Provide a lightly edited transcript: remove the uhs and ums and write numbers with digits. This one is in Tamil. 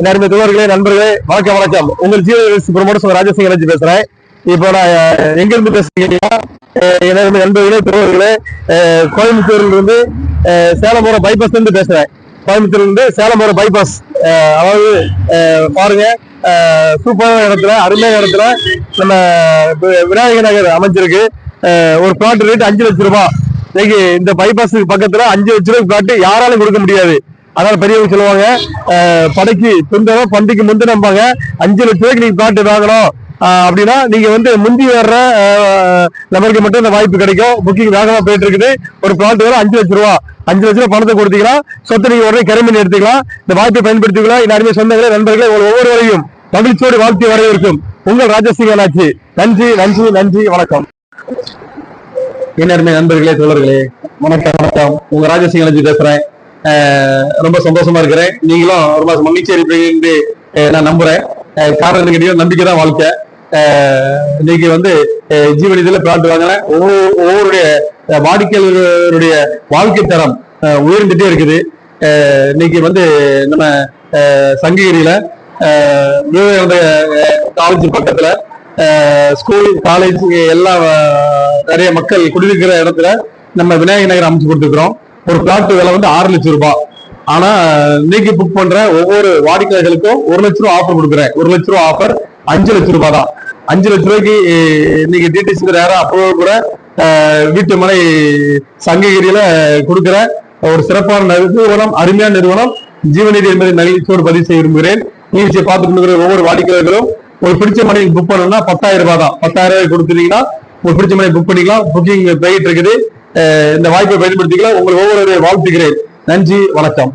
எல்லாருமே தோழர்களே, நண்பர்களே, வணக்கம் வணக்கம். உங்கள் ஜிஎஸ் ப்ரமோட்டர்ஸ் ராஜசிங் பேசுறேன். இப்போ நான் எங்க இருந்து பேசுறீங்கன்னா, எல்லாருமே நண்பர்களே, தோழர்களே, கோயம்புத்தூர்ல இருந்து சேலம் போற பைபாஸ்ல இருந்து பேசுறேன். கோயம்புத்தூர்ல இருந்து சேலம் போற பைபாஸ், அதாவது பாருங்க, சூப்பரான இடத்துல, அருமையான இடத்துல நம்ம விநாயகர் நகர் அமைஞ்சிருக்கு. ஒரு பிளாட் ரேட் 5 லட்சம் ரூபாய். இன்னைக்கு இந்த பைபாஸ் பக்கத்துல 5 லட்சம் ரூபாய் பிளாட் யாராலும் கொடுக்க முடியாது. அதனால பெரியவங்க சொல்லுவாங்க, படைக்கு துண்டவன் பண்டிக்கு முந்து நம்பாங்க. 5 லட்சம் ரூபாய்க்கு நீங்க பிளாட் வாங்கணும் அப்படின்னா நீங்க முந்தி வர்ற நபருக்கு மட்டும் இந்த வாய்ப்பு கிடைக்கும். புக்கிங் வேகமா போயிட்டு இருக்குது. ஒரு பிளாட் வர 5 லட்சம் ரூபாய். 5 லட்சம் ரூபாய் பணத்தை கொடுத்தீங்கன்னா சொத்தை நீங்க உடனே கரிமணி எடுத்துக்கலாம். இந்த வாய்ப்பை பயன்படுத்திக்கலாம். எல்லாருமே சொந்தங்களே, நண்பர்களே, ஒவ்வொருவரையும் மகிழ்ச்சியோடு வாழ்த்து வரவேற்கும் உங்கள் ராஜசிங் ஆச்சு. நன்றி நன்றி நன்றி, வணக்கம். எல்லாருமே நண்பர்களே, தோழர்களே, வணக்கம் வணக்கம். உங்க ராஜசிங் ஆச்சு பேசுறேன். ரொம்ப சந்தோஷமா இருக்கிறேன். நீங்களும் ரொம்ப மகிழ்ச்சியா இருப்பீங்க நான் நம்புறேன். காரணம் கேட்டீங்கன்னா, நம்பிக்கை தான் வாழ்க்கை. இன்னைக்கு ஜீவனிதில பிளாட் வாங்கினேன். ஒவ்வொருடைய வாடிக்கையாளருடைய வாழ்க்கை தரம் உயர்ந்துட்டே இருக்குது. இன்னைக்கு நம்ம சங்ககிரியில விவேகானந்த காலேஜ் பக்கத்துல ஸ்கூல் காலேஜ் எல்லாம் நிறைய மக்கள் குடியிருக்கிற இடத்துல நம்ம விநாயகர் நகர் அமைச்சு கொடுத்துருக்கிறோம். ஒரு பிளாட் விலை 6 லட்சம் ரூபாய். ஆனா இன்னைக்கு புக் பண்ற ஒவ்வொரு வாடிக்கையாளர்களுக்கும் 1 லட்சம் ரூபாய் ஆஃபர் கொடுக்குறேன். 1 லட்சம் ரூபாய் ஆஃபர் 5 லட்சம் ரூபாய் தான். 5 லட்சம் ரூபாய்க்கு இன்னைக்கு டிடிசி நேரம் அப்போ கூட வீட்டு மனை சங்ககிரியில கொடுக்குற ஒரு சிறப்பான நிறுவனம், அருமையான நிறுவனம் ஜீவநிதி என்பதை நகைச்சோடு பதிவு செய்ய விரும்புகிறேன். நிகழ்ச்சியை பார்த்துட்டு ஒவ்வொரு வாடிக்கையாளர்களும் ஒரு பிடிச்ச மனைக்கு புக் பண்ணணும்னா 10,000 ரூபாய் தான். 10,000 ரூபாய் கொடுத்துட்டீங்கன்னா ஒரு பிடிச்ச மனை புக் பண்ணிக்கலாம். புக்கிங் போயிட்டு இருக்குது. இந்த வாய்ப்பை பயன்படுத்திக்கலாம். உங்களை ஒவ்வொரு வாழ்த்துகிறேன். நன்றி, வணக்கம்.